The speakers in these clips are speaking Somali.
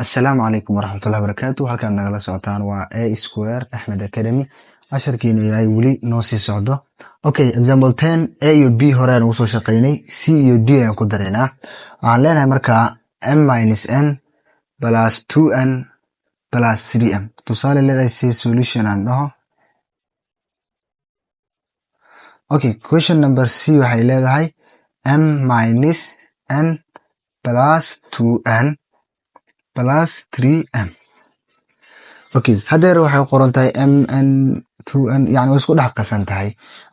السلام عليكم ورحمة الله وبركاته. halkaan nagala socotaan waa A Square Ahmed Academy. casharkiina yahay weli noo sii socdo. Okay, example 10 A iyo B hore aan ugu soo shaqeynay, C iyo D ayaan ku dareynaa. Waxaan leenahay markaa m minus n plus 2n plus 3m. Tusaale leedahay C solution aan dhaho. Okay, question number C waxay leedahay m minus n plus 2n plus 3m. Okay, hadeer waxay qoran tahay mn 2n, yani way isku dhex qasan tahay.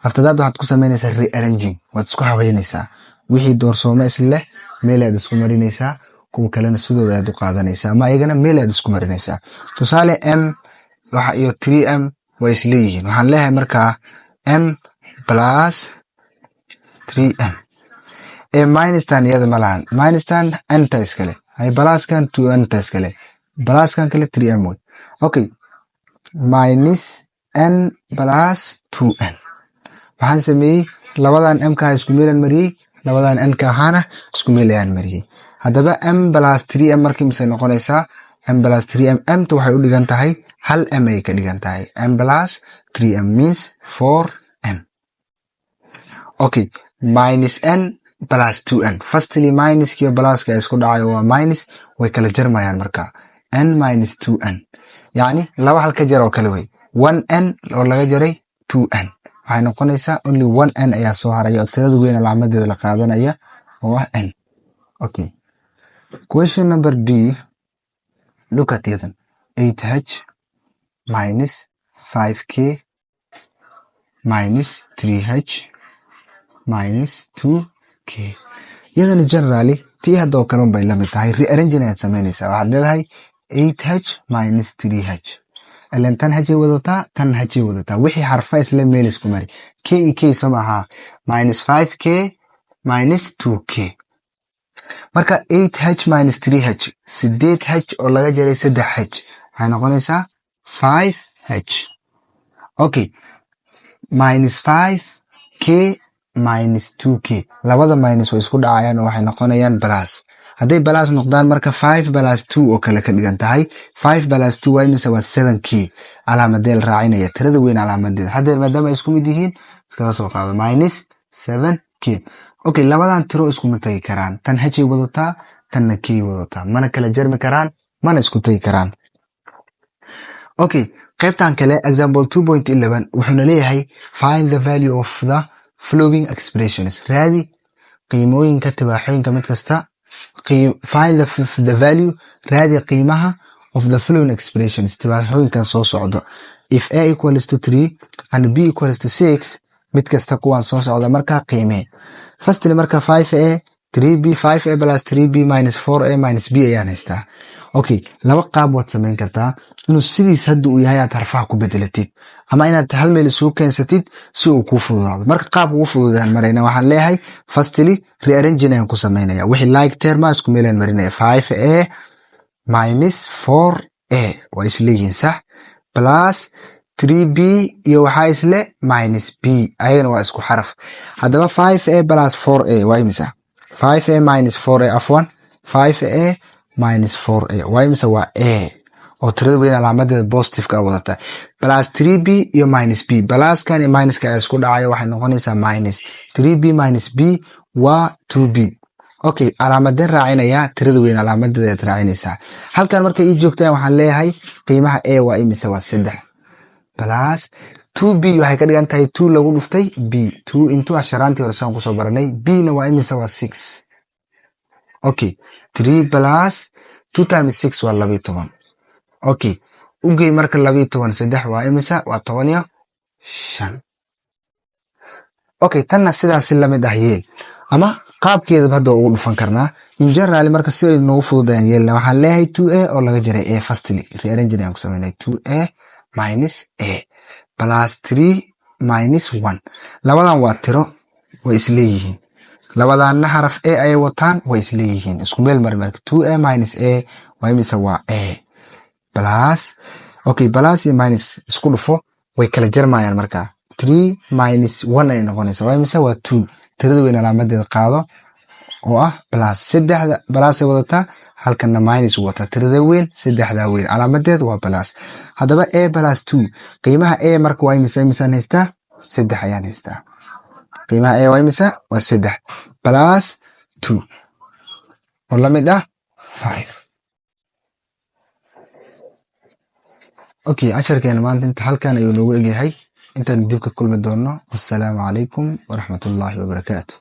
After that waxaad ku sameynaysaa rearranging, waad isku habeynaysaa. Wixii doorsoome isleh meel aad isku marinaysaa, kuwa kalena sidooda aad u qaadanaysaa, ama ayagana meel aad isku marinaysaa. Tusaale m waxa iyo 3m way isleeyihiin. Waxaan leeyahay markaa m plus 3m. Minus tan iyada ma lahan. Minus tan n ta iskale. Hay plus kan 2n ta iskale. Plus kan kale 3m way. Okay, minus n plus 2n. Waxaan sameeyey labadan m ka isku meelan mariyey, labadan n ka ahana isku meelayaan mariyey. Haddaba m plus 3m markii mise noqonaysaa m plus 3m. m ta waxay u dhigan tahay hal m ay ka dhigan tahay. m plus 3m means 4m. Okay, minus n plus 2n. Firstly minus kiyo plus ka isku dhacayo waa minus, way kala jarmayaan markaa. n minus 2n. Yani laba hal ka jar oo kale way. 1n oo laga jaray 2n. Waxay noqonaysaa only 1n ayaa soo haraya oo tirada weyn calaamadeeda la qaadanaya oo ah n. Okay. Question number D. Look at it. 8h minus 5k minus 3h minus 2k. Iyadana generally tii hadda oo kale un bay la mid tahay. Rearranging ayaad sameynaysaa. Waxaad leedahay 8h minus 3h. Ileen tan h wadataa, tan h wadataa. Wixii xarfa isla meel isku mari. K iyo k sama aha. Minus 5k minus 2k. Marka 8h minus 3h. 8h oo laga jaray 3h. Waxay noqonaysaa 5h. Okay. Minus 5k minus 2k. Labada minus way isku dhacayaan oo waxay noqonayaan plus. Hadday plus noqdaan marka 5 plus 2 oo kale ka dhigan tahay. 5 plus 2 way mise waa 7k. Calaamadeel raacinaya tirada weyn calaamadeeda. Haddeer maadaama ay isku mid yihiin iskala soo qaado minus 7k. Okay, labadan tiro isku mid tagi karaan. Tan h wadataa, tanna k wadataa. Mana kala jarmi karaan, mana isku tagi karaan. Okay, qaybtan kale example 2.11 wuxuuna leeyahay find the value of the following expressions. Raadi qiimooyinka tibaaxooyinka mid kasta. Find the value. Raadi qiimaha of the following expressions. Tibaaxooyinkan soo socdo. If a equals to 3 and b equals to 6, mid kasta kuwaan soo socda markaa qiimee. Firstly marka 5a 3b 5a plus 3b minus 4a minus b ayaan haystaa. Okay, laba qaab waad samayn kartaa. Inuu sidiis hadda uu yahay aad harfaha ku bedelatid, ama inaad hal meel isugu keensatid si uu kuu fududaado. Marka qaab ugu fududaan marayna waxaan leeyahay firstly rearranging ayaan ku samaynaya. Wixii like terma isku meelaan marinaya. 5a minus 4a waa isleeyihiin sax, plus 3b iyo waxaa isle minus b ayagana waa isku xaraf. Haddaba 5a plus 4a waa imisa? 5a minus 4a afwan 5a minus 4a waa imisa? waa a oo tirada weyn calaamadeeda positive ka wadata, plus 3b iyo minus b. Pluskan iyo minuska ay isku dhacayo waxay noqonaysaa minus 3b minus b waa 2b. Okay, calaamadeen raacinaya tirada weyn calaamadeeda aad raacinaysaa. Halkan marka ii joogtaan waxaan leeyahay qiimaha a waa imisa? waa 3 plus 2b waxay ka dhigan tahay 2 lagu dhuftay b. 2 into asharaantii hore saan kusoo baranay. b na waa imisa? waa 6. Okay, 3 plus 2 times 6 waa 12. Okay, ugey marka 12 3 waa imisa? waa 15. Okay, tanna sidaas la mid ah yeel, ama qaabkeeda hadda ugu dhufan karnaa. In general marka si ay noogu fududaan yeelna waxaan leeyahay 2a oo laga jaray a. Firstly rearranging ayaan ku sameynay. 2a minus a plus 3 minus 1. Labadan waa tiro way isleeyihiin. Labadanna xaraf a ay wataan way isleeyihiin. Isku meel mari marka 2a minus a waa imisa? waa a plus. Okay, plus iyo minus isku dhufo way kala jarmayaan marka. 3 minus 1 ay noqonaysaa. waa imisa? waa 2. Tirada weyn calaamadeeda qaado oo ah plus. 3 plus ay wadataa, halkana minus wata tirada weyn saddexda weyn calaamadeed waa plus hadaba a plus 2 qiimaha a marka waa imisa haystaa 3 ayaan haystaa qiimaha a waa imisa waa 3 plus 2 oo la mid ah 5 okay casharkeena maanta inta halkan ayuu noogu egyahay intaan dib ka kulmi doono. Assalaamu calaykum waraxmatullaahi wabarakaatuh.